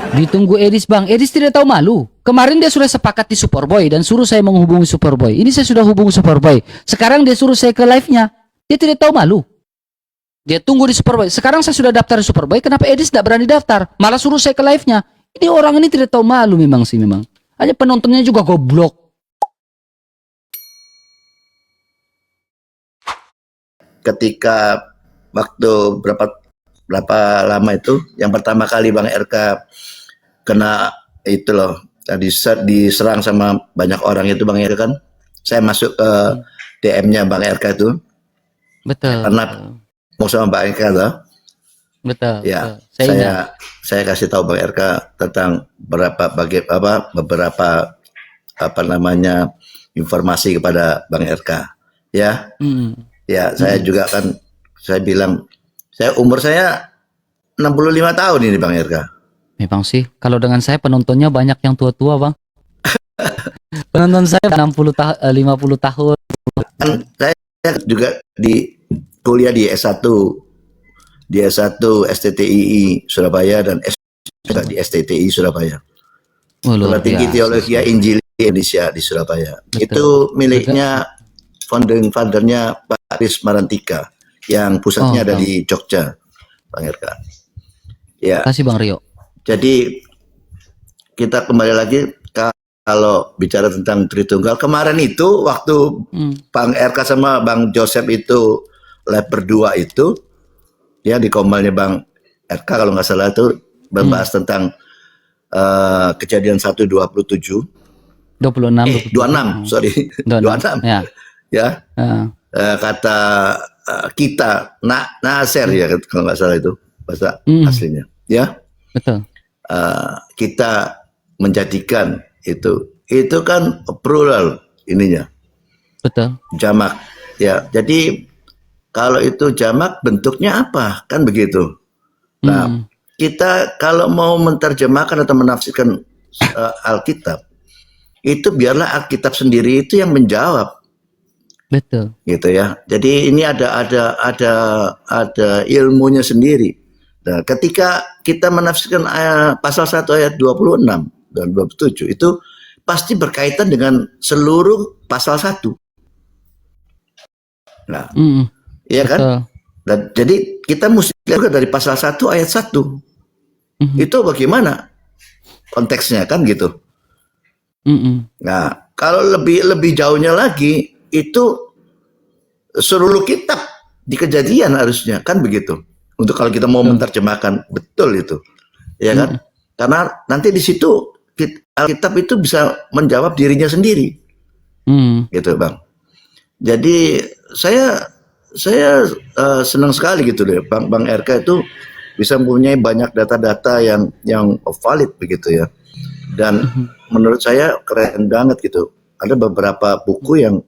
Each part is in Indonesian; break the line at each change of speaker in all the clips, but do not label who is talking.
Ditunggu Edis bang. Edis tidak tahu malu. Kemarin dia sudah sepakat di Superboy dan suruh saya menghubungi Superboy. Ini saya sudah hubungi Superboy. Sekarang dia suruh saya ke live-nya. Dia tidak tahu malu. Dia tunggu di Superboy. Sekarang saya sudah daftar di Superboy. Kenapa Edis tidak berani daftar? Malah suruh saya ke live-nya. Ini orang ini tidak tahu malu memang sih memang. Hanya penontonnya juga goblok.
Ketika waktu berapa lama itu, yang pertama kali Bang RK kena itu loh, tadi diserang sama banyak orang itu Bang RK kan, saya masuk ke DM-nya Bang RK itu.
Betul.
Karena mau sama Bang RK loh.
Betul.
Ya,
Betul.
saya kasih tahu Bang RK tentang beberapa apa namanya informasi kepada Bang RK. Ya. Ya, saya juga kan, saya bilang, umur saya 65 tahun ini Bang RK.
Memang sih, kalau dengan saya penontonnya banyak yang tua-tua bang. Penonton saya 50 tahun.
Kan saya juga di kuliah di S1 STTII Surabaya dan S2 di STTI Surabaya. Sekolah Tinggi Teologi Injil Indonesia di Surabaya. Betul. Itu miliknya foundernya Pak Aris Marantika yang pusatnya ada di Jogja, Bang RK. Ya.
Kasih Bang Rio.
Jadi kita kembali lagi kalau bicara tentang Tritunggal kemarin itu waktu Bang RK sama Bang Joseph itu live berdua itu ya di komalnya Bang RK kalau nggak salah itu membahas tentang kejadian 1:27 26 sorry 26 ya kata kita Naser ya kalau nggak salah itu bahasa aslinya ya
betul.
Kita menjadikan itu kan plural ininya
betul
jamak ya, jadi kalau itu jamak bentuknya apa kan begitu. Nah kita kalau mau menerjemahkan atau menafsirkan Alkitab itu biarlah Alkitab sendiri itu yang menjawab.
Betul. Gitu
ya. Jadi ini ada ilmunya sendiri. Nah, ketika kita menafsirkan pasal 1 ayat 26 dan 27 itu pasti berkaitan dengan seluruh pasal 1. Nah, iya kan? Dan jadi kita mesti lihat dari pasal 1 ayat 1. Itu bagaimana konteksnya kan gitu. Nah, kalau lebih jauhnya lagi itu seluruh kitab di Kejadian harusnya kan begitu. Untuk kalau kita mau menerjemahkan betul itu, ya kan? Karena nanti di situ Alkitab itu bisa menjawab dirinya sendiri, gitu Bang. Jadi saya senang sekali gitu deh, Bang RK itu bisa mempunyai banyak data-data yang valid begitu ya. Dan menurut saya keren banget gitu. Ada beberapa buku yang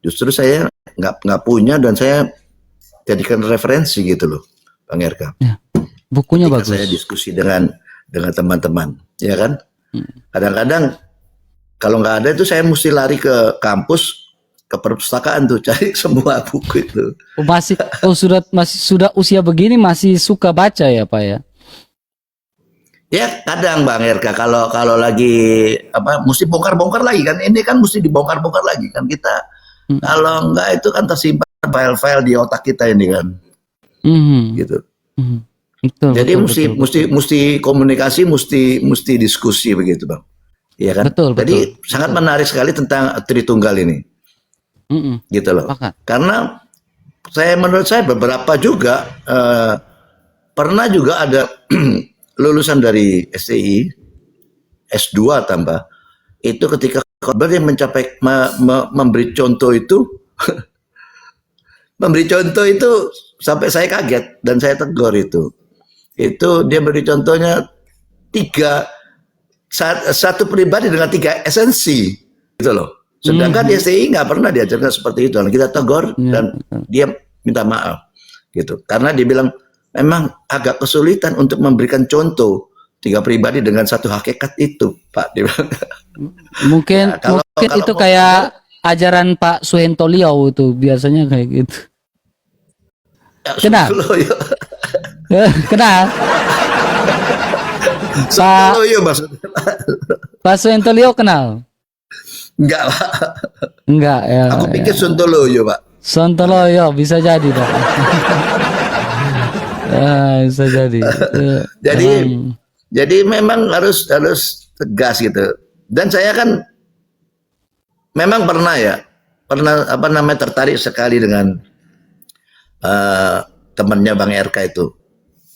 justru saya nggak punya dan saya jadikan referensi gitu loh, Bang RK.
Ya, bukunya
ketika
bagus.
Saya diskusi dengan teman-teman, ya kan. Kadang-kadang kalau nggak ada itu saya mesti lari ke kampus, ke perpustakaan tuh cari semua buku itu.
Sudah usia begini masih suka baca ya Pak ya?
Ya kadang Bang RK kalau lagi mesti bongkar-bongkar lagi kan, ini kan mesti dibongkar-bongkar lagi kan kita. Kalau enggak itu kan tersimpan file-file di otak kita ini kan. Gitu.
Betul,
jadi
betul.
mesti komunikasi, mesti diskusi begitu Bang. Iya kan?
Betul,
jadi sangat menarik sekali tentang Tritunggal ini. Gitu loh. Karena menurut saya beberapa juga pernah juga ada lulusan dari STI S2 tambah itu ketika khotbah dia mencapai memberi contoh itu sampai saya kaget dan saya tegur itu dia beri contohnya satu pribadi dengan 3 esensi gitu loh, sedangkan di STI nggak pernah diajarkan seperti itu dan kita tegur dan dia minta maaf gitu karena dia bilang memang agak kesulitan untuk memberikan contoh 3 pribadi dengan satu hakikat itu, Pak.
Mungkin itu kayak ajaran Pak Suhento Liau itu biasanya kayak gitu.
Ya, kenapa? Sontoloyo maksudnya.
Pak Sontoloyo kenal?
Enggak, Pak.
Enggak ya.
Aku pikir Sontoloyo, Pak.
Sontoloyo bisa jadi Pak. Bisa jadi.
Jadi
Emang,
jadi memang harus tegas gitu. Dan saya kan memang pernah apa namanya tertarik sekali dengan temannya Bang RK itu,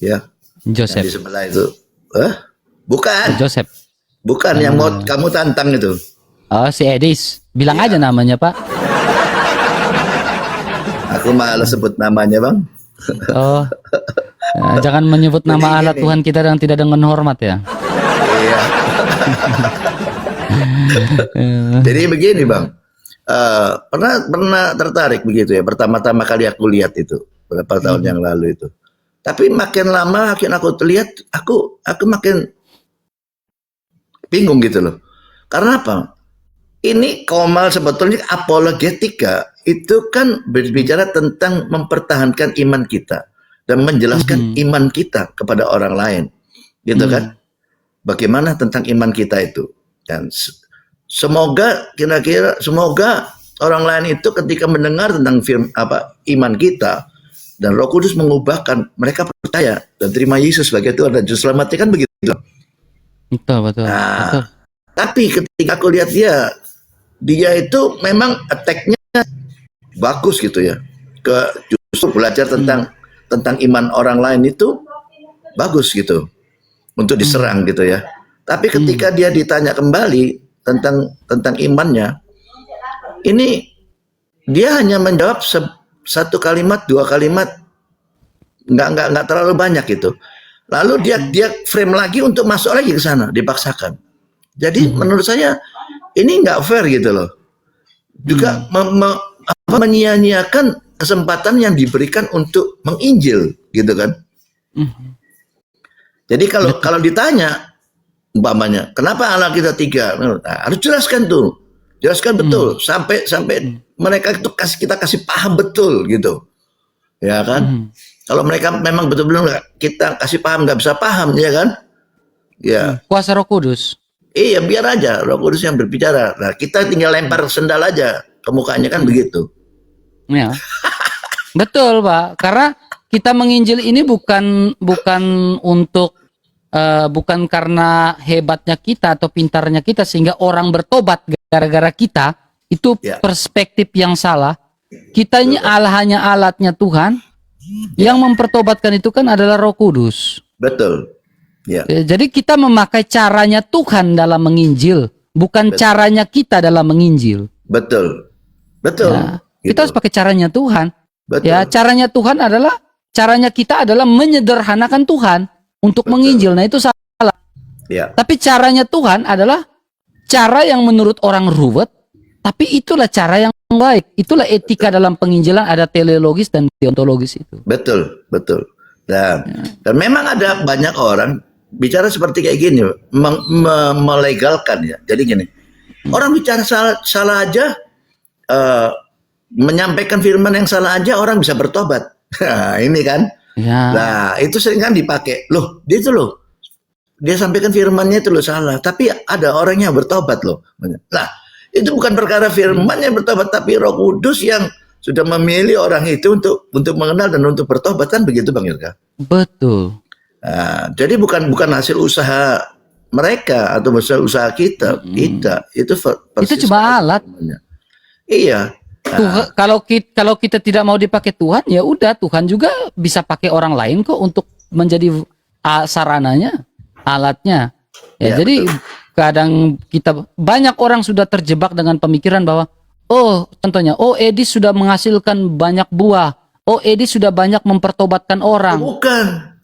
ya, yang di
Joseph.
sebelah itu. Bukan,
Joseph.
bukan yang mau kamu tantang itu.
Oh, si Edis. Bilang
Iya.
aja namanya, Pak.
Aku malas sebut namanya, Bang.
Oh. Jangan menyebut
Jadi
nama Allah
gini.
Tuhan kita yang tidak dengan hormat ya.
Iya. Jadi begini, Bang. Pernah tertarik begitu ya. Pertama-tama kali aku lihat itu beberapa tahun yang lalu itu. Tapi makin lama makin aku lihat, aku makin bingung gitu loh. Karena apa? Ini Komal sebetulnya apologetika itu kan berbicara tentang mempertahankan iman kita dan menjelaskan iman kita kepada orang lain, gitu kan? Bagaimana tentang iman kita itu? Dan semoga semoga orang lain itu ketika mendengar tentang iman kita dan Roh Kudus mengubahkan, mereka percaya dan terima Yesus sebagai Tuhan dan Juru Selamatnya, kan begitu.
Betul, betul.
Nah,
Betul.
tapi ketika aku lihat dia itu memang attack-nya bagus gitu ya. Justru belajar tentang iman orang lain itu bagus gitu untuk diserang gitu ya. Tapi ketika dia ditanya kembali tentang imannya, ini dia hanya menjawab satu kalimat, dua kalimat, nggak terlalu banyak gitu. Lalu dia frame lagi untuk masuk lagi ke sana, dipaksakan. Jadi menurut saya ini nggak fair gitu loh. Juga menyia-nyiakan kesempatan yang diberikan untuk menginjil gitu kan. Jadi kalau ditanya umpamanya, kenapa anak kita 3? Nah, harus jelaskan tuh. Jelaskan betul sampai mereka itu kita kasih paham betul gitu. Ya kan? Kalau mereka memang betul-betul kita kasih paham nggak bisa paham, ya kan? Ya.
Kuasa Roh Kudus.
Iya, biar aja Roh Kudus yang berbicara. Nah, kita tinggal lempar sendal aja ke mukanya, kan begitu.
Ya. Betul, Pak. Karena kita menginjil ini bukan untuk bukan karena hebatnya kita atau pintarnya kita sehingga orang bertobat gara-gara kita. Itu
Ya.
perspektif yang salah. Kita ini hanya alatnya Tuhan. Yang mempertobatkan itu kan adalah Roh Kudus.
Betul. Ya.
Jadi kita memakai caranya Tuhan dalam menginjil, bukan caranya kita dalam menginjil.
Betul. Betul.
Ya,
Gitu.
kita harus pakai caranya Tuhan.
Betul.
Ya, caranya Tuhan adalah kita adalah menyederhanakan Tuhan untuk menginjil. Nah, itu salah.
Ya.
Tapi caranya Tuhan adalah cara yang menurut orang ruwet, tapi itulah cara yang baik. Itulah etika dalam penginjilan, ada teleologis dan deontologis itu.
Betul. Dan memang ada banyak orang bicara seperti kayak gini, melegalkan ya. Jadi gini, orang bicara salah aja, menyampaikan firman yang salah aja orang bisa bertobat. Nah, ini kan.
Ya.
Nah, itu sering kan dipakai. Loh, dia sampaikan firmannya itu salah, tapi ada orang yang bertobat loh. Nah, itu bukan perkara firman yang bertobat, tapi Roh Kudus yang sudah memilih orang itu untuk mengenal dan untuk bertobat, kan begitu Bang Irka?
Betul.
Nah, jadi bukan hasil usaha mereka atau hasil usaha kita. Itu
cuma alat.
Iya.
Tuhan, kalau kita tidak mau dipakai Tuhan, ya udah, Tuhan juga bisa pakai orang lain kok untuk menjadi sarananya, alatnya. Ya, jadi kadang banyak orang sudah terjebak dengan pemikiran bahwa contohnya, Edis sudah menghasilkan banyak buah. Edis sudah banyak mempertobatkan orang.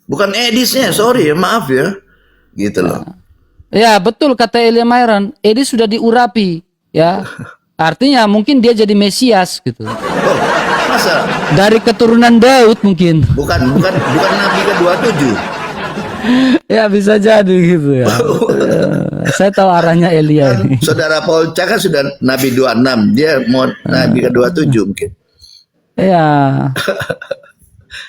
Bukan Edisnya, sorry ya, maaf ya. Gitu loh.
Ya, betul kata Elia Myron, Edis sudah diurapi, ya. Artinya mungkin dia jadi Mesias gitu.
Oh, masa?
Dari keturunan Daud mungkin.
Bukan Nabi ke-27.
Ya, bisa jadi gitu ya. Saya tahu arahnya Elia ini.
Saudara Paul kan sudah Nabi 26, dia mau Nabi ke-27 mungkin.
Ya.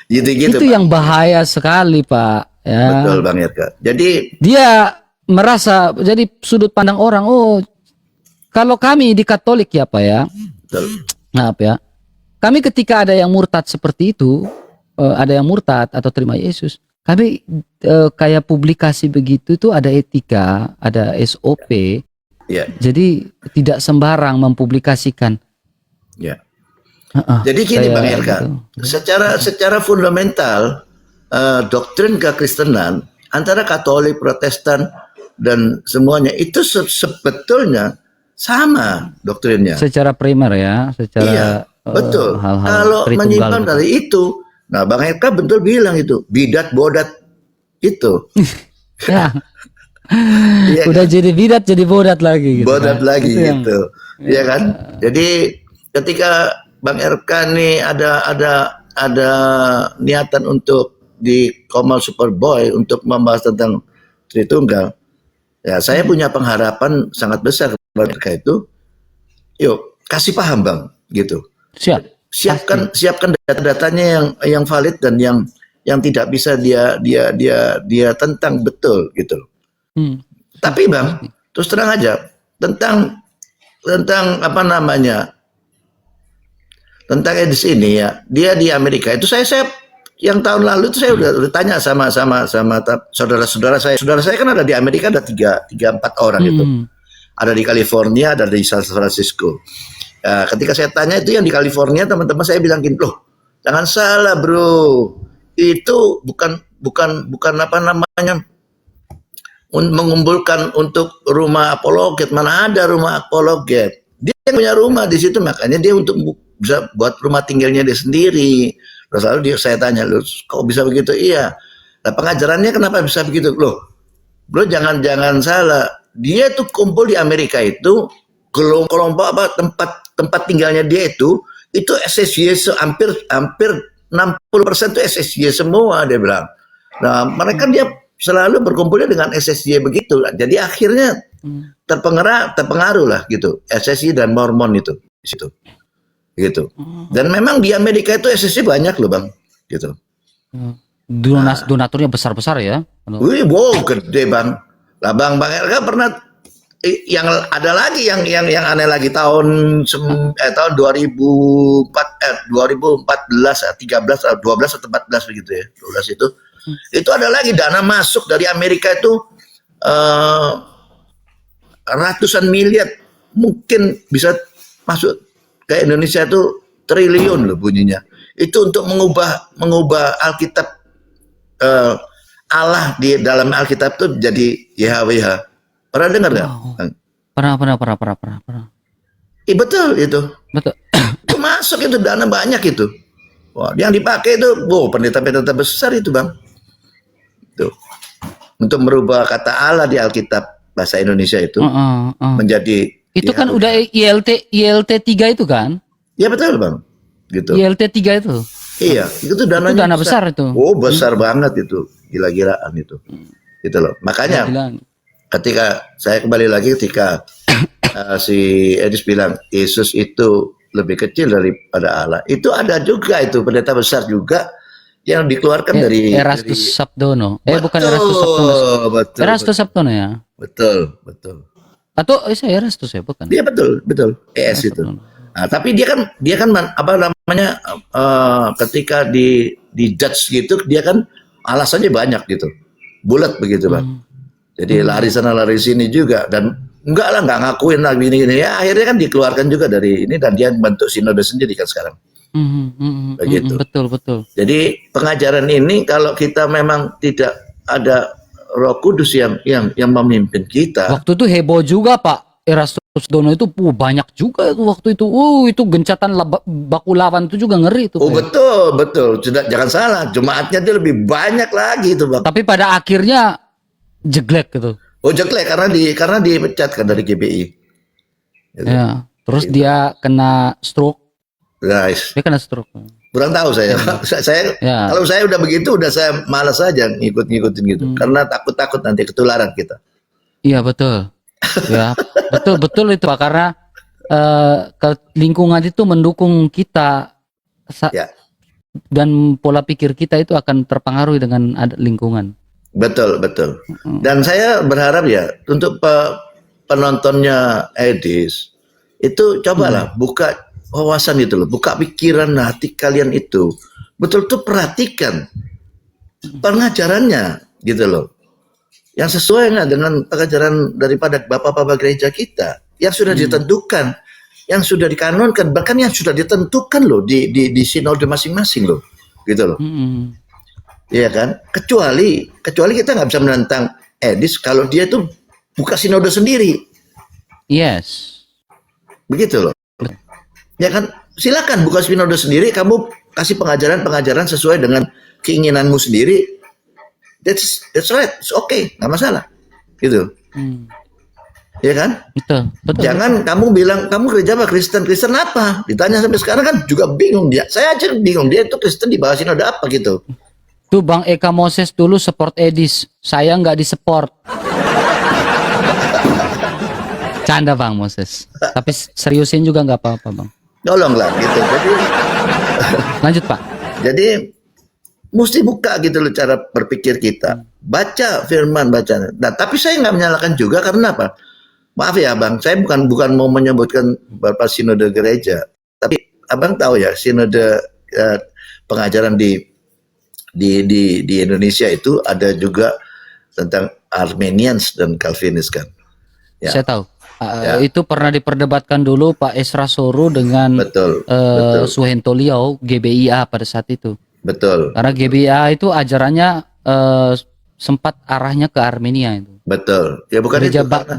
Gitu-gitu.
Itu yang bahaya sekali, Pak. Ya.
Betul Bang Erka. Jadi
Dia merasa jadi sudut pandang orang. Oh, kalau kami di Katolik ya Pak ya.
betul.
Maaf ya. Kami ketika ada yang murtad seperti itu, ada yang murtad atau terima Yesus, kami kayak publikasi begitu itu ada etika, ada SOP.
Ya,
Jadi tidak sembarang mempublikasikan.
ya. Jadi gini
Kayak
Bang Erka,
gitu.
secara fundamental doktrin kekristenan antara Katolik, Protestan dan semuanya itu sebetulnya sama doktrinnya.
Secara primer ya, secara
Iya, betul.
hal-hal
Kalau
Tritunggal
menyimpang
gitu.
dari itu, nah Bang Eka betul bilang itu bidat bodat itu.
Ya,
Iya
udah
kan?
jadi bidat jadi bodat lagi gitu.
Bodat
kan.
lagi
Itu yang-
gitu. Iya kan? Jadi ketika Bang RK nih ada niatan untuk di Komal Superboy untuk membahas tentang Tritunggal, ya saya punya pengharapan sangat besar kepada mereka itu. Yuk kasih paham Bang, gitu.
Siap.
Siapkan data-datanya yang valid dan yang tidak bisa dia tentang betul gitu.
Hmm.
Tapi Bang, terus terang aja tentang apa namanya? Tentang Edis ini ya, dia di Amerika itu saya yang tahun lalu itu saya udah tanya sama saudara-saudara saya. Saudara saya kan ada di Amerika ada 3-4 orang itu. Ada di California, ada di San Francisco. Ketika saya tanya itu yang di California, teman-teman saya bilang gini, loh, jangan salah bro, itu bukan apa namanya mengumpulkan untuk rumah apologet, mana ada rumah apologet. Dia punya rumah di situ, makanya dia untuk bisa buat rumah tinggalnya dia sendiri. Terus lalu saya tanya, loh, kok bisa begitu? Iya. Nah, pengajarannya kenapa bisa begitu? Loh, bro jangan salah. Dia tuh kumpul di Amerika itu kelompok apa tempat tinggalnya dia itu SSY hampir 60% itu SSY semua dia bilang. Nah, mereka dia selalu berkumpulnya dengan SSY begitu. Jadi akhirnya terpengaruh lah gitu. SSY dan Mormon itu di situ. Gitu. Dan memang di Amerika itu SSY banyak loh, Bang. Gitu.
Donaturnya besar-besar ya.
Wih, wow, gede Bang. Lah Bang RK pernah yang ada lagi yang aneh lagi tahun 2014 13 12 atau 14 begitu ya. 12 itu. Itu ada lagi dana masuk dari Amerika itu ratusan miliar, mungkin bisa masuk ke Indonesia itu triliun loh bunyinya. Itu untuk mengubah Alkitab Allah di dalam Alkitab itu jadi YHWH. Pernah dengar nggak?
Pernah.
Betul itu.
Betul.
Itu masuk itu dana banyak itu. Wah, yang dipakai itu, pendeta-pendeta besar itu Bang. Tuh. Untuk merubah kata Allah di Alkitab bahasa Indonesia itu menjadi
itu kan udah ILT 3 itu kan?
Ya betul Bang. Gitu.
ILT 3 itu.
Iya, itu dananya
itu dana besar itu.
Oh, besar banget itu. Gila-gilaan itu. Gitu loh. Makanya ketika saya kembali lagi ketika si Edis bilang Yesus itu lebih kecil daripada Allah. Itu ada juga itu pendeta besar juga yang dikeluarkan dari
Erastus Sabdono. Bukan
betul,
Erastus Sabdono.
Betul.
Erastus Sabdono ya.
Betul.
Atau saya Erastus ya, bukan?
Dia betul. ES itu. Nah, tapi dia kan apa namanya ketika di judge gitu dia kan alasannya banyak gitu. Bulat begitu, Bang. Jadi lari sana lari sini juga dan nggak ngakuin lah gini. Ya akhirnya kan dikeluarkan juga dari ini dan dia bentuk sinode sendiri kan sekarang. Begitu.
Betul.
Jadi pengajaran ini kalau kita memang tidak ada Roh Kudus yang memimpin kita.
Waktu itu heboh juga Pak Erastus Dono itu banyak juga itu waktu itu. Itu gencatan baku lawan itu juga ngeri itu.
Betul. Jangan salah, jemaatnya itu lebih banyak lagi itu, Bang.
Tapi pada akhirnya jeglek gitu.
Jeglek karena dipecat kan dari GBI. Gitu.
Ya, terus dia kena stroke.
Guys.
Dia kena stroke.
Kurang tahu saya. Kalau saya udah begitu udah saya malas aja ngikutin gitu. Karena takut nanti ketularan kita.
Iya, betul. Ya, betul itu Pak karena lingkungan itu mendukung kita dan pola pikir kita itu akan terpengaruh dengan lingkungan.
Betul, betul. Dan saya berharap ya untuk penontonnya Edis itu cobalah buka wawasan itu loh, buka pikiran hati kalian itu. Betul-betul perhatikan pengajarannya gitu loh. Yang sesuai nggak dengan pengajaran daripada bapak-bapak gereja kita yang sudah ditentukan, yang sudah dikanonkan, bahkan yang sudah ditentukan loh di sinode masing-masing loh, gitu loh. Iya kan? Kecuali kita nggak bisa menentang Edis kalau dia tuh buka sinode sendiri.
Yes.
Begitu loh. Ya kan? Silakan buka sinode sendiri, kamu kasih pengajaran-pengajaran sesuai dengan keinginanmu sendiri. That's right. It's okay, nggak masalah. Gitu. Ya kan?
Betul.
Jangan kamu bilang kamu gereja apa Kristen apa? Ditanya sampai sekarang kan juga bingung dia. Saya aja bingung dia itu Kristen di bawah sinode apa gitu.
Tuh Bang Eka Moses dulu support Edis, saya nggak di-support. Canda Bang Moses. Tapi seriusin juga nggak apa-apa Bang.
Tolonglah gitu. Jadi
lanjut Pak.
Jadi mesti buka gitu loh cara berpikir kita. Baca firman, baca. Nah, tapi saya nggak menyalahkan juga karena apa? Maaf ya Bang, saya bukan mau menyebutkan beberapa sinode gereja. Tapi Abang tahu ya sinode pengajaran di Indonesia itu ada juga tentang Armenians dan Calvinis kan. Ya.
Saya tahu. Itu pernah diperdebatkan dulu Pak Esra Soru dengan
betul.
Suhento Liau GBIA pada saat itu.
Betul.
Karena GBIA itu ajarannya sempat arahnya ke Armenia itu.
Betul. Ya bukan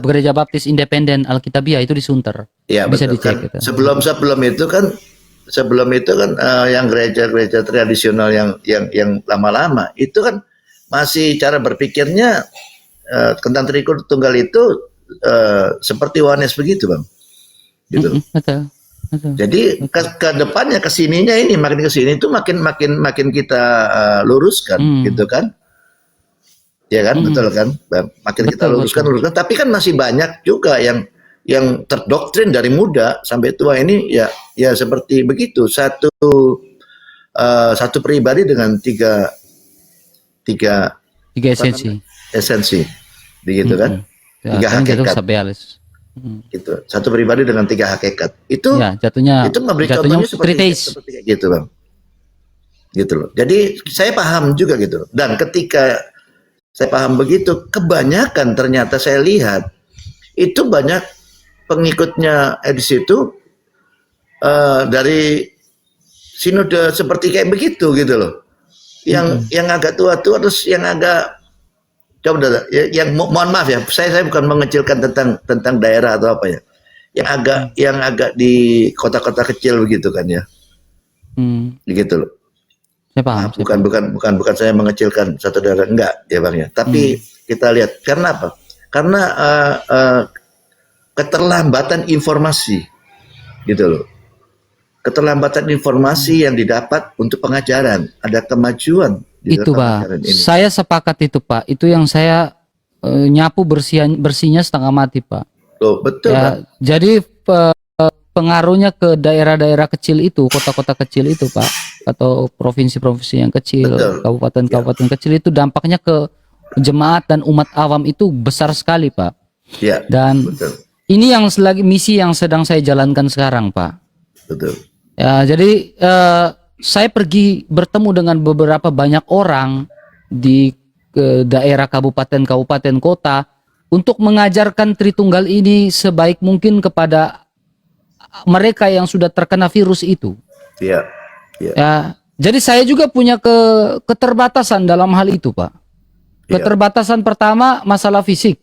Gereja Baptis Independen Alkitabiah itu di Sunter.
Ya,
bisa
betul,
dicek
kan.
gitu.
Sebelum itu kan yang gereja-gereja tradisional yang lama-lama itu kan masih cara berpikirnya tentang Trikur Tunggal itu seperti Yohanes begitu Bang, gitu.
Betul.
Jadi ke depannya kesininya ini makin kesini itu makin kita luruskan, gitu kan? Ya kan, betul kan? Makin kita luruskan. Tapi kan masih banyak juga yang terdoktrin dari muda sampai tua ini ya seperti begitu, satu pribadi dengan tiga esensi begitu kan, tiga hakikat gitu, satu pribadi dengan tiga hakikat itu
ya, jatuhnya
memberi contohnya seperti kayak gitu Bang, gitu loh. Jadi saya paham juga gitu, dan ketika saya paham begitu, kebanyakan ternyata saya lihat itu banyak pengikutnya Edis itu dari sinode seperti kayak begitu gitu loh, yang agak tua-tua, terus yang agak yang mohon maaf ya, saya bukan mengecilkan tentang daerah atau apa ya, yang agak di kota-kota kecil begitu kan ya, begitu loh.
Saya paham.
Bukan saya mengecilkan satu daerah, enggak ya Bang ya, tapi kita lihat karena apa? Karena keterlambatan informasi gitu loh. Keterlambatan informasi yang didapat untuk pengajaran, ada kemajuan di
itu Pak. Saya sepakat itu Pak. Itu yang saya nyapu bersihnya setengah mati Pak.
Loh, betul
ya,
kan?
Jadi pengaruhnya ke daerah-daerah kecil itu, kota-kota kecil itu Pak, atau provinsi-provinsi yang kecil, kabupaten-kabupaten kecil itu dampaknya ke jemaat dan umat awam itu besar sekali Pak.
Ya,
dan
betul.
Ini yang misi yang sedang saya jalankan sekarang Pak.
Betul.
Ya, jadi saya pergi bertemu dengan beberapa banyak orang di daerah kabupaten kota untuk mengajarkan Tritunggal ini sebaik mungkin kepada mereka yang sudah terkena virus itu.
Iya.
Ya, jadi saya juga punya keterbatasan dalam hal itu Pak. Keterbatasan pertama masalah fisik.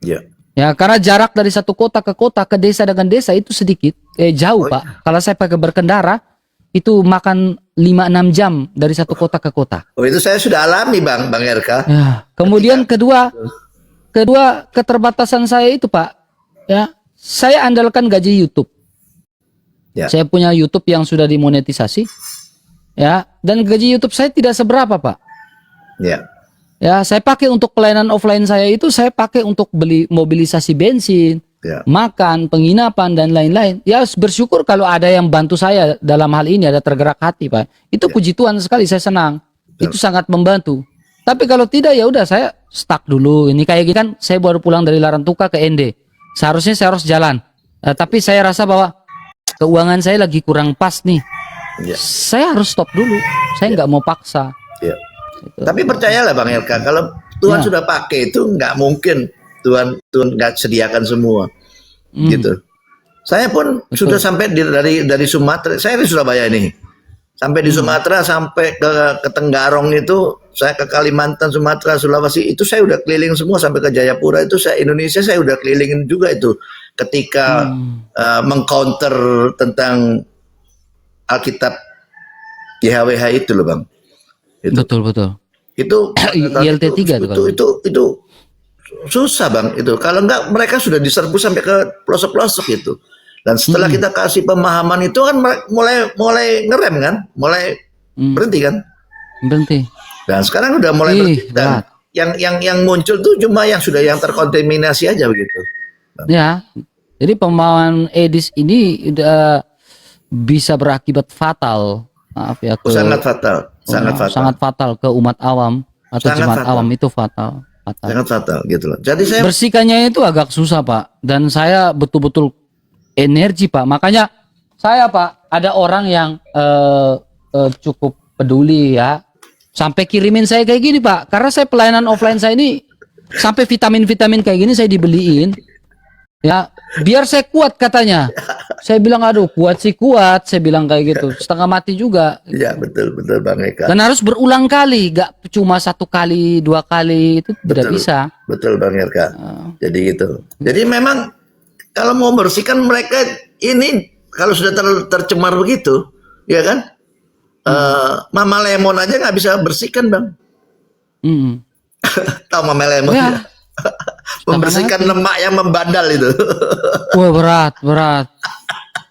Iya.
Ya, karena jarak dari satu kota ke desa dengan desa itu sedikit, jauh Pak. Kalau saya pakai berkendara, itu makan 5-6 jam dari satu kota ke kota.
Oh, itu saya sudah alami Bang RK.
Ya, kemudian kedua keterbatasan saya itu Pak, ya, saya andalkan gaji YouTube.
Ya.
Saya punya YouTube yang sudah dimonetisasi, ya, dan gaji YouTube saya tidak seberapa Pak.
Ya.
Ya, saya pakai untuk pelayanan offline saya itu, saya pakai untuk beli mobilisasi bensin, makan, penginapan, dan lain-lain. Ya, bersyukur kalau ada yang bantu saya dalam hal ini, ada tergerak hati Pak. Itu puji Tuhan sekali, saya senang. Itu sangat membantu. Tapi kalau tidak ya udah saya stuck dulu. Ini kayak gini kan, saya baru pulang dari Larantuka ke ND. Seharusnya saya harus jalan. Tapi saya rasa bahwa keuangan saya lagi kurang pas nih.
Ya.
Saya harus stop dulu. Saya nggak mau paksa.
Ya. Tapi percayalah Bang Elka, kalau Tuhan sudah pakai itu nggak mungkin Tuhan nggak sediakan semua, gitu. Saya pun sudah sampai dari Sumatera, saya di Surabaya ini, sampai di Sumatera, sampai ke Tenggarong itu, saya ke Kalimantan, Sumatera, Sulawesi itu saya udah keliling semua, sampai ke Jayapura itu Indonesia saya udah kelilingin juga itu, ketika mengcounter tentang Alkitab YHWH itu loh Bang. Itu.
Betul.
Itu
ILT 3
itu susah Bang itu. Kalau enggak mereka sudah diserbu sampai ke pelosok-pelosok itu. Dan setelah kita kasih pemahaman itu kan mulai ngerem kan, mulai berhenti kan.
Berhenti.
Dan sekarang udah mulai berhenti. Dan yang muncul tuh cuma yang sudah yang terkontaminasi aja begitu.
Ya. Jadi pemahaman Edis ini udah bisa berakibat fatal. Maaf ya,
sangat fatal.
Sangat fatal ke umat awam atau jemaat awam, itu fatal.
Sangat fatal gitu loh. Jadi saya
bersihkannya itu agak susah Pak, dan saya betul-betul energi Pak. Makanya saya Pak, ada orang yang cukup peduli ya, sampai kirimin saya kayak gini Pak, karena saya pelayanan offline saya ini sampai vitamin-vitamin kayak gini saya dibeliin. Ya, biar saya kuat katanya. Saya bilang aduh kuat sih kuat, saya bilang kayak gitu. Setengah mati juga.
Ya betul Bang Eka.
Dan harus berulang kali, gak cuma 1 kali, 2 kali, itu tidak bisa.
Betul Bang Eka. Jadi gitu. Jadi memang kalau mau bersihkan mereka ini kalau sudah tercemar begitu, ya kan? Mama Lemon aja nggak bisa bersihkan Bang. Tahu Mama Lemon ya? Membersihkan lemak yang membandal itu.
Wah berat.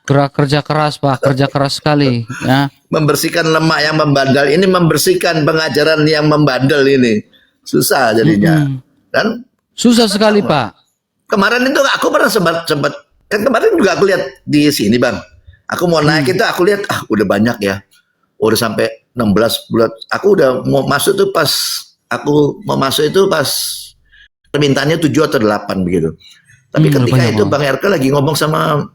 Kerja keras Pak, kerja keras sekali ya.
Membersihkan lemak yang membandel ini, membersihkan pengajaran yang membandel ini susah jadinya. Dan
susah sekali Pak.
Kemarin itu aku pernah sempat kan kemarin juga aku lihat di sini Bang. Aku mau naik itu aku lihat udah banyak ya. Udah sampai 16 bulan. Aku udah mau masuk tuh pas aku mau masuk itu pas permintaannya 7 atau 8 begitu. Tapi ketika itu Bang RK lagi ngomong sama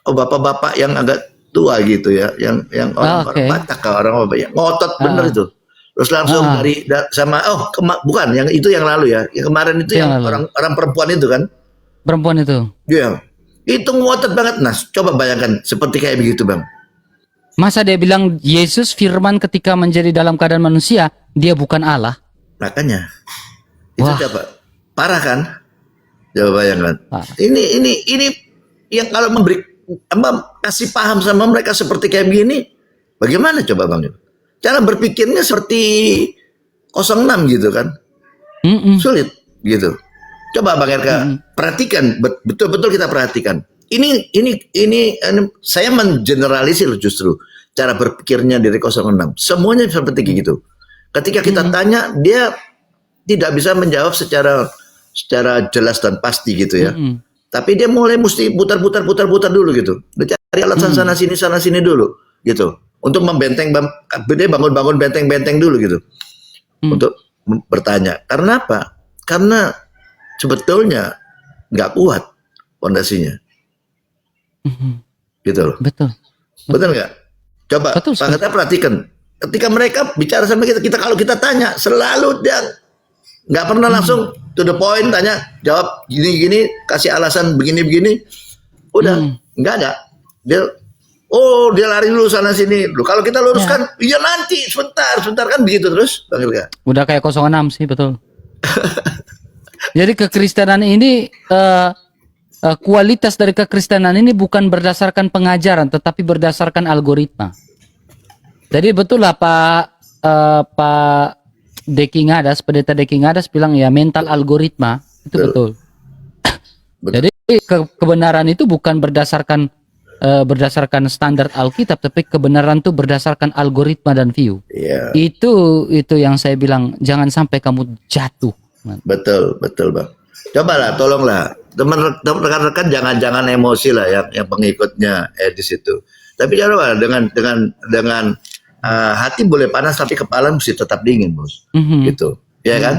bapak-bapak yang agak tua gitu ya, yang orang Batak, orang apa ya, ngotot bener itu. Terus langsung sama bukan yang itu yang lalu ya, yang kemarin itu yang orang perempuan itu kan.
Perempuan itu.
Iya. Itu ngotot banget. Nah, coba bayangkan seperti kayak begitu, Bang.
Masa dia bilang Yesus firman ketika menjadi dalam keadaan manusia, dia bukan Allah.
Makanya. Itu coba parah kan? Coba bayangkan. Ini yang kalau kasih paham sama mereka seperti kayak begini, bagaimana coba Bang? Cara berpikirnya seperti 06 gitu kan? Sulit gitu. Coba Bang RK perhatikan, betul-betul kita perhatikan. Ini saya mengeneralisir justru cara berpikirnya dari 06. Semuanya seperti gitu. Ketika kita tanya, dia tidak bisa menjawab secara jelas dan pasti gitu ya. Tapi dia mulai mesti putar dulu gitu. Dia cari alasan sana sini dulu gitu. Untuk membenteng, dia bangun benteng-benteng dulu gitu. Untuk bertanya. Karena apa? Karena sebetulnya nggak kuat fondasinya. Gitu loh.
Betul
nggak? Coba kita perhatikan. Ketika mereka bicara sama kita kalau kita tanya, selalu dia nggak pernah langsung to the point, tanya, jawab gini, kasih alasan begini. Udah, nggak ada. Dia lari dulu sana sini. Loh, kalau kita luruskan, iya nanti, sebentar kan begitu terus, Bang Ilga.
Udah kayak 06 sih, betul. Jadi kekristenan ini kualitas dari kekristenan ini bukan berdasarkan pengajaran, tetapi berdasarkan algoritma. Jadi betul lah Pak Deki Ngadas, Pendeta Deki Ngadas bilang ya mental algoritma itu betul. Jadi kebenaran itu bukan berdasarkan standar Alkitab, tapi kebenaran itu berdasarkan algoritma dan view. Itu yang saya bilang, jangan sampai kamu jatuh.
Betul Bang. Cobalah, tolonglah rekan-rekan jangan emosi lah yang pengikutnya Edis itu. Tapi coba dengan hati boleh panas tapi kepala mesti tetap dingin, Bos.
Mhm.
Gitu. Ya kan?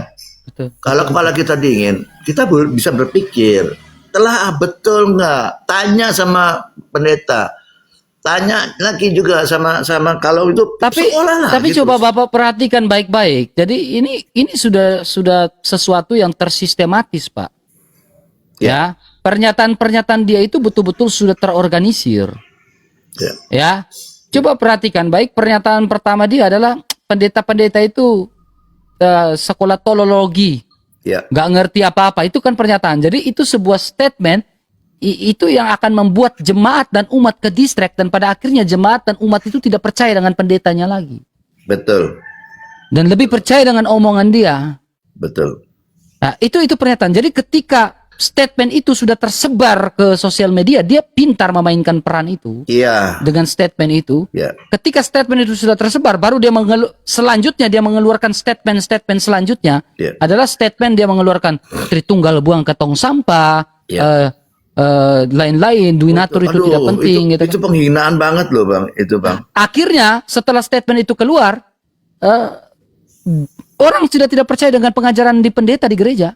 Betul.
Kalau kepala kita dingin, kita bisa berpikir, telah betul nggak? Tanya sama pendeta. Tanya lagi juga sama kalau itu
Tapi
sekolah lah.
tapi
gitu.
coba Bapak perhatikan baik-baik. Jadi ini sudah sesuatu yang tersistematis, Pak. Ya, pernyataan-pernyataan dia itu betul-betul sudah terorganisir.
Ya.
Ya. Coba perhatikan baik, pernyataan pertama dia adalah pendeta-pendeta itu sekolah teologi,
Ya.
nggak ngerti apa-apa. Itu kan pernyataan. Jadi itu sebuah statement itu yang akan membuat jemaat dan umat ke distract, dan pada akhirnya jemaat dan umat itu tidak percaya dengan pendetanya lagi
Betul.
dan lebih percaya dengan omongan dia.
Betul.
Nah, itu pernyataan. Jadi ketika statement itu sudah tersebar ke sosial media, dia pintar memainkan peran itu.
Iya.
Dengan statement itu,
Ya.
ketika statement itu sudah tersebar, baru dia selanjutnya dia mengeluarkan statement selanjutnya
Ya.
adalah statement dia mengeluarkan Tritunggal buang ke tong sampah,
Ya.
lain-lain, Duinatur itu
Aduh,
tidak penting.
Itu,
gitu kan.
itu penghinaan banget loh, Bang. Itu, Bang.
Akhirnya setelah statement itu keluar, orang sudah tidak percaya dengan pengajaran di pendeta di gereja,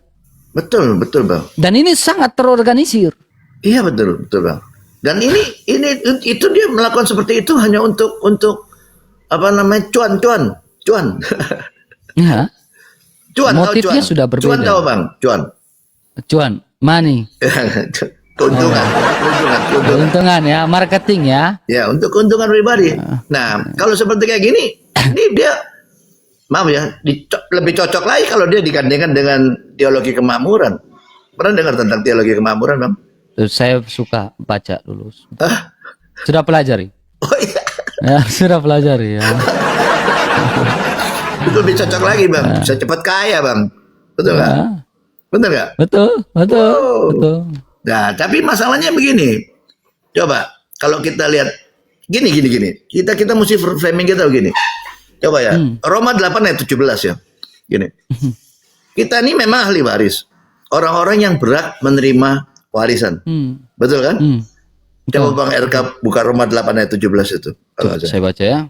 Betul, Bang.
dan ini sangat terorganisir.
Iya, betul, Bang. Dan ini itu dia melakukan seperti itu hanya untuk apa namanya? cuan.
Ya,
Cuan, tahu
Motifnya
cuan.
sudah berbeda.
Cuan tahu, Bang?
cuan, money,
Keuntungan.
keuntungan ya, marketing ya.
Ya, untuk keuntungan pribadi. Nah, kalau seperti kayak gini, ini dia maaf ya, lebih cocok lagi kalau dia digandengkan dengan teologi kemakmuran. Pernah dengar tentang teologi kemakmuran, Bang?
Terus saya suka baca dulu.
Hah?
Sudah pelajari.
Oh iya,
Ya, sudah pelajari ya.
itu lebih cocok lagi, Bang. Bisa cepat kaya, Bang. Betul nggak?
Ya,
Betul nggak?
betul.
Wow.
Betul.
Nah, tapi masalahnya begini. Coba kalau kita lihat gini. Kita mesti framing kita begini. Coba ya. Roma 8 ayat 17 ya. Gini. Kita ini memang ahli waris. Orang-orang yang berhak menerima warisan. Betul kan? Coba Bang RK buka Roma 8 ayat 17 itu. Kalau aja.
Saya baca ya.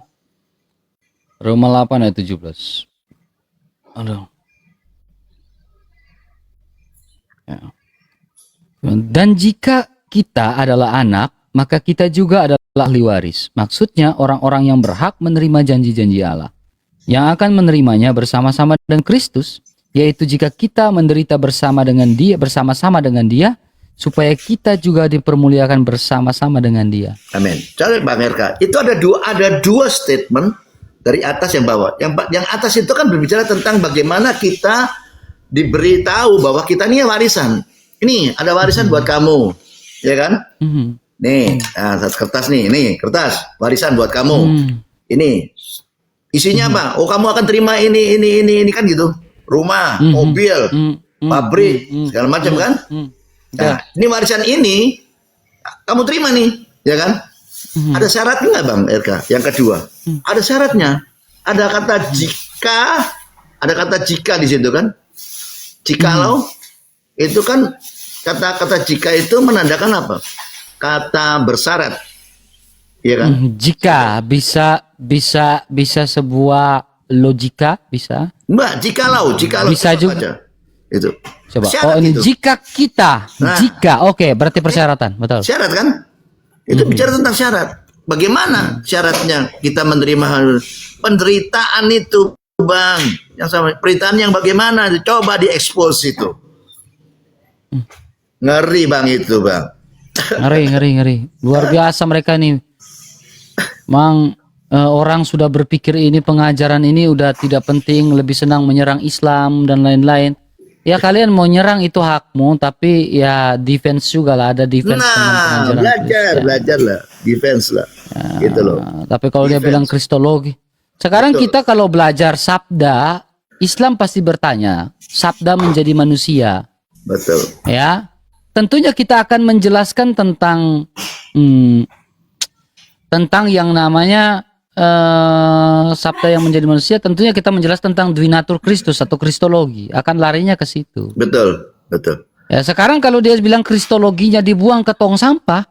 Roma 8 ayat 17. Aduh. Ya. Dan jika kita adalah anak, maka kita juga adalah ahli waris. Maksudnya orang-orang yang berhak menerima janji-janji Allah, yang akan menerimanya bersama-sama dengan Kristus, yaitu jika kita menderita bersama dengan Dia, supaya kita juga dipermuliakan bersama-sama dengan Dia.
Amin. Coba Bang RK, itu ada dua statement dari atas yang bawah. Yang atas itu kan berbicara tentang bagaimana kita diberitahu bahwa kita ini warisan. Ini ada warisan buat kamu, ya kan? Nih, kertas nih kertas warisan buat kamu. Ini isinya apa? Oh, kamu akan terima ini kan gitu. Rumah, mobil, pabrik, segala macam kan? Nah, ini warisan ini kamu terima nih, ya kan? Ada syaratnya nggak, Bang RK? Yang kedua, ada syaratnya. Ada kata jika di situ kan? Jikalau itu kan kata jika itu menandakan apa? Kata bersyarat, ya kan?
Jika bisa sebuah logika bisa.
Mbak, jikalau
Bisa juga.
aja. Itu.
Coba.
Syarat
Ini
itu.
jika kita,
Nah.
oke, berarti persyaratan, betul.
Syarat kan? Itu bicara tentang syarat. Bagaimana syaratnya kita menerima penderitaan itu, Bang? Yang sama penderitaan yang bagaimana? Coba diekspos itu. Ngeri, Bang, itu, Bang.
Ngeri. Luar biasa mereka nih. Mang, orang sudah berpikir ini pengajaran ini udah tidak penting, lebih senang menyerang Islam dan lain-lain. Ya kalian mau nyerang itu hakmu, tapi ya defense juga lah, ada defense dengan
Nah,
pengajaran
belajar lah, defense lah, gitu loh.
Tapi kalau dia
Defense.
bilang kristologi, sekarang
Betul.
kita kalau belajar sabda, Islam pasti bertanya, sabda menjadi manusia,
Betul.
ya. Tentunya kita akan menjelaskan tentang yang namanya sabda yang menjadi manusia. Tentunya kita menjelaskan tentang Duinatur Kristus atau kristologi, akan larinya ke situ.
Betul.
Ya, sekarang kalau dia bilang kristologinya dibuang ke tong sampah,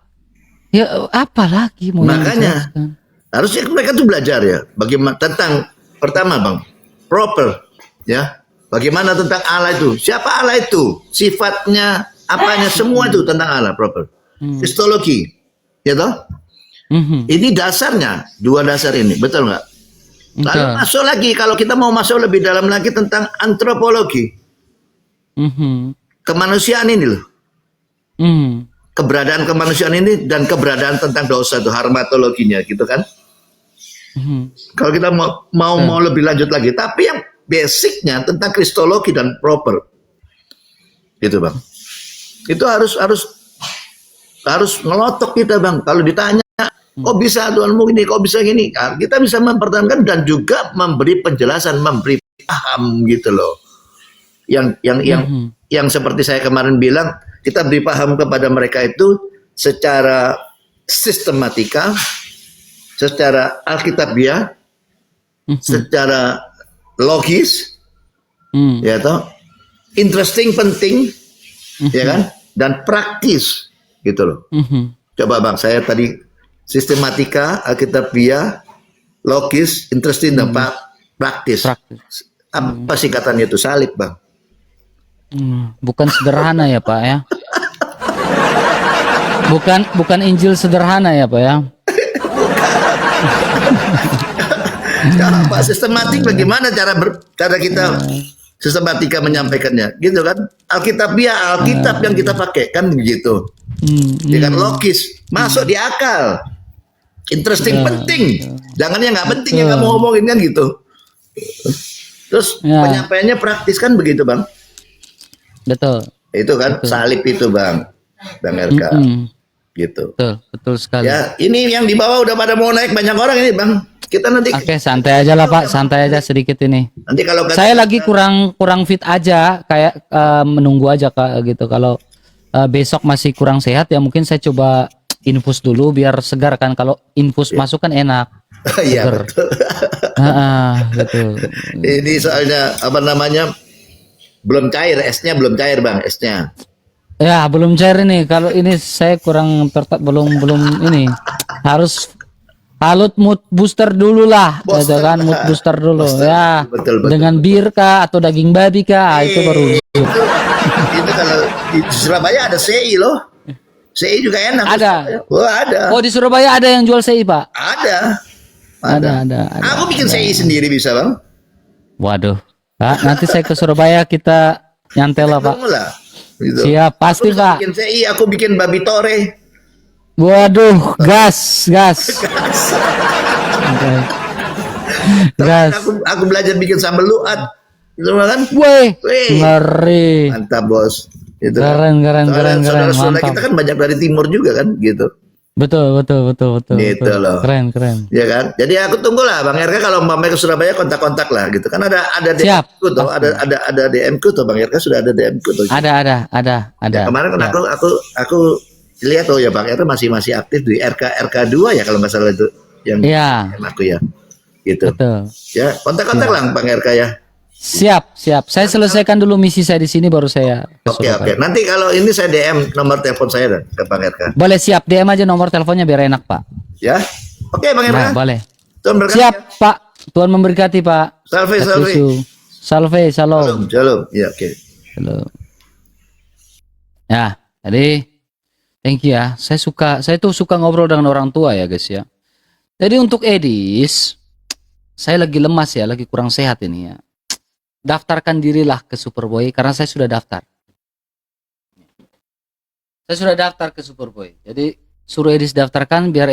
ya apa lagi mau yang
Makanya.
dijelaskan?
Harusnya mereka tuh belajar ya, bagaimana tentang pertama bang, proper ya, bagaimana tentang Allah itu, siapa Allah itu, sifatnya, apanya semua itu tentang Allah proper, kristologi, ya toh. Ini dasarnya, dua dasar ini, betul nggak? Lalu
Betul.
masuk lagi, kalau kita mau masuk lebih dalam lagi tentang antropologi, kemanusiaan ini loh, keberadaan kemanusiaan ini dan keberadaan tentang dosa itu, harmatologinya gitu kan. Kalau kita mau lebih lanjut lagi, tapi yang basicnya tentang kristologi dan proper, gitu bang. Itu harus melotok kita bang. Kalau ditanya, kok bisa Tuhanmu gini, kok bisa gini, nah, kita bisa mempertahankan dan juga memberi penjelasan, memberi paham gitu loh. Yang seperti saya kemarin bilang, kita beri paham kepada mereka itu secara sistematika, secara alkitabiah, secara logis, ya toh, interesting, penting, ya kan, dan praktis, gitu loh. Coba bang, saya tadi sistematika, alkitabiah, logis, interesting, dan praktis. Apa singkatannya itu? Salib bang.
Bukan sederhana ya Pak ya. Bukan Injil sederhana ya Pak ya.
Pak sistematik bagaimana cara kita sistematika menyampaikannya, gitu kan? Alkitabiah, Alkitab yang kita pakai kan begitu. Dengan logis, masuk di akal, interesting, penting. Jangan yang nggak penting yang kamu ngomongin kan gitu. Terus penyampaiannya praktis kan begitu bang.
Betul.
Itu kan salib itu bang RK. Gitu.
Betul sekali.
Ya, ini yang di bawah udah pada mau naik banyak orang ini bang. Kita nanti.
Oke, santai aja lah Pak, santai aja sedikit ini.
Nanti kalau
saya lagi kurang fit aja, kayak menunggu aja Kak gitu. Kalau besok masih kurang sehat ya mungkin saya coba infus dulu biar segar kan. Kalau infus masuk kan enak.
Iya betul.
Betul.
Ini soalnya apa namanya? Belum cair, esnya belum cair bang, esnya.
Ya belum cair ini. Kalau ini saya kurang belum ini. Harus mood booster dulu lah, gitu kan, mood booster dulu ya.
Betul.
Dengan bir kah atau daging babi kah, itu baru.
Itu kalau di Surabaya ada CI loh. CI juga enak.
Ada.
Oh ada.
Oh di Surabaya ada yang jual CI Pak?
Ada. Aku bikin CI sendiri bisa bang.
Waduh. Pak, nanti saya ke Surabaya kita nyantel lah Pak.
Gitu.
Siap, pasti
aku
Pak.
Bikin CI, aku bikin babi tore.
Waduh, gas. Gas.
Aku belajar bikin sambal luat. Gitu kan?
Wih, ngeri.
Mantap bos. Gitu.
Keren.
Saudara-saudara kita kan banyak dari timur juga kan, gitu.
Betul.
Gitu loh.
Keren.
Ya kan? Jadi aku tunggulah Bang RK kalau mampir ke Surabaya kontak-kontak lah gitu. Kan ada DM-ku tuh, ada DM-ku tuh Bang RK sudah ada DM-ku tuh.
Ada.
Ya, kemarin kan aku lihat tuh ya Bang RK masih aktif di RK2 ya kalau nggak salah itu yang aku ya. Gitu.
Betul.
Ya, kontak-kontak lah Bang RK ya.
Siap. Saya selesaikan dulu misi saya di sini baru saya ke Surabaya.
Oke. Nanti kalau ini saya DM nomor telepon saya ke Bang RK.
Boleh, siap. DM aja nomor teleponnya biar enak, Pak.
Ya. Oke, Bang RK.
Nah, boleh.
Tuhan berkati.
Siap, Pak. Tuhan memberkati, Pak. Salve, shalom.
Shalom. Ya, oke.
Shalom. Ya, jadi thank you ya. Saya tuh suka ngobrol dengan orang tua ya, guys ya. Jadi untuk Edis, saya lagi lemas ya, lagi kurang sehat ini ya. Daftarkan dirilah ke Superboy karena saya sudah daftar. Saya sudah daftar ke Superboy. Jadi suruh Edis daftarkan biar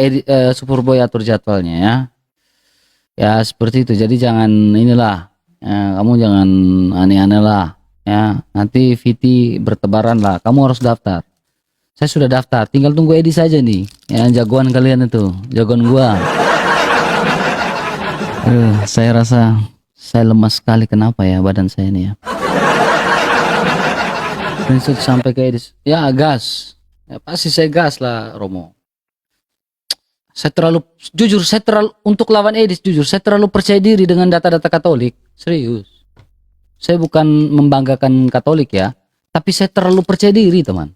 Superboy atur jadwalnya ya. Ya seperti itu. Jadi jangan inilah. Ya, kamu jangan aneh-aneh lah. Ya nanti VT bertebaran lah. Kamu harus daftar. Saya sudah daftar. Tinggal tunggu Edis saja nih. Ya jagoan kalian itu. Jagoan gua. Saya rasa saya lemas sekali, kenapa ya badan saya ini ya. Prinsip sampai ke Edis. Ya gas. Ya, pasti saya gas lah Romo. Saya terlalu untuk lawan Edis jujur saya terlalu percaya diri dengan data-data Katolik. Serius. Saya bukan membanggakan Katolik ya, tapi saya terlalu percaya diri teman.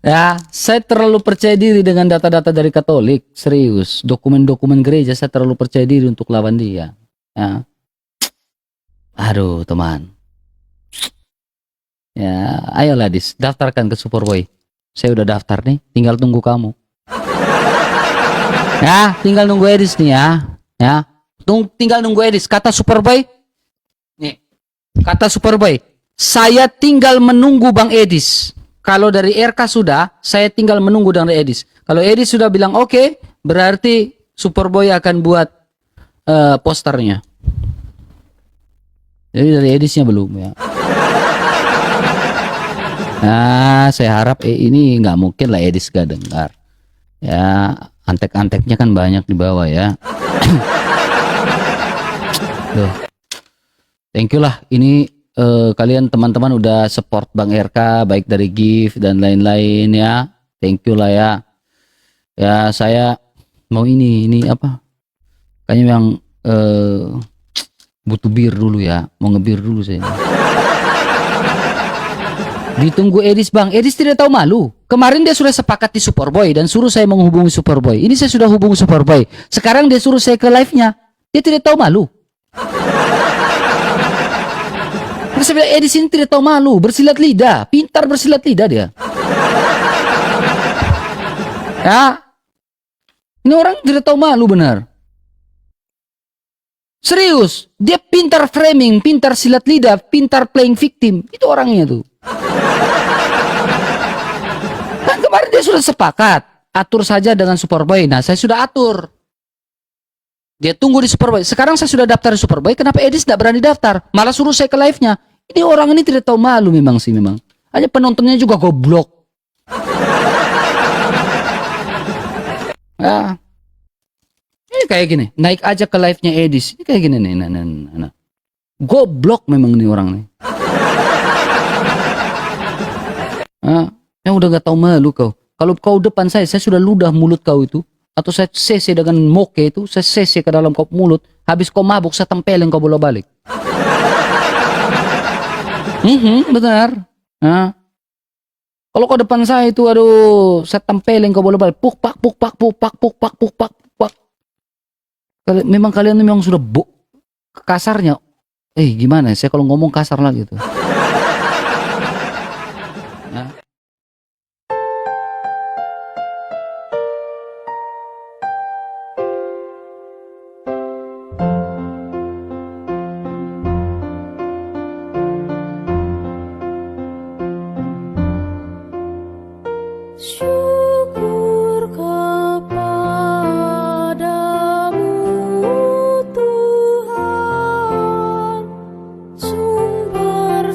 Ya, saya terlalu percaya diri dengan data-data dari Katolik, serius. Dokumen-dokumen gereja saya terlalu percaya diri untuk lawan dia. Ya. Aduh, teman. Ya, ayolah daftarkan ke Superboy. Saya udah daftar nih, tinggal tunggu kamu. Ya, tinggal nunggu Edis nih ya. Ya. Tinggal nunggu Edis. Kata Superboy. Nih. Kata Superboy, saya tinggal menunggu Bang Edis. Kalau dari RK sudah, saya tinggal menunggu dari Edis. Kalau Edis sudah bilang oke, berarti Superboy akan buat posternya. Jadi dari Edisnya belum ya. Nah, saya harap ini nggak mungkin lah Edis gak dengar. Ya, antek-anteknya kan banyak di bawah ya. Duh. Thank you lah. Ini kalian teman-teman udah support Bang RK baik dari gift dan lain-lain ya. Thank you lah ya. Ya saya mau ini apa? Kayaknya yang butuh bir dulu ya. Mau ngebir dulu saya. Ditunggu Edis Bang. Edis tidak tahu malu. Kemarin dia sudah sepakat di Superboy dan suruh saya menghubungi Superboy. Ini saya sudah hubungi Superboy. Sekarang dia suruh saya ke live-nya. Dia tidak tahu malu. Terus saya bilang, di sini tidak tahu malu, bersilat lidah, pintar bersilat lidah dia. Ya, ini orang tidak tahu malu benar. Serius, dia pintar framing, pintar silat lidah, pintar playing victim. Itu orangnya tuh. Kan kemarin dia sudah sepakat, atur saja dengan Superboy. Nah, saya sudah atur. Dia tunggu di Superboy. Sekarang saya sudah daftar di Superboy. Kenapa Edis tidak berani daftar? Malah suruh saya ke live-nya. Ini orang ini tidak tahu malu memang sih memang. Hanya penontonnya juga goblok. Ya. Ini kayak gini. Naik aja ke live-nya Edis. Ini kayak gini nih. Nah. Goblok memang nih orang nih. Yang udah gak tahu malu kau. Kalau kau depan saya sudah ludah mulut kau itu. Atau saya sese dengan moke itu, saya sese ke dalam kau mulut. Habis kau mabuk, saya tempelin kau bola balik. Benar. Nah. Kalau kau depan saya itu, aduh, saya tempelin kau bola balik. Puk pak. Memang kalian memang sudah kasarnya. Gimana? Saya kalau ngomong kasar lagi tuh. Nah.
Syukur kepadamu Tuhan, sumber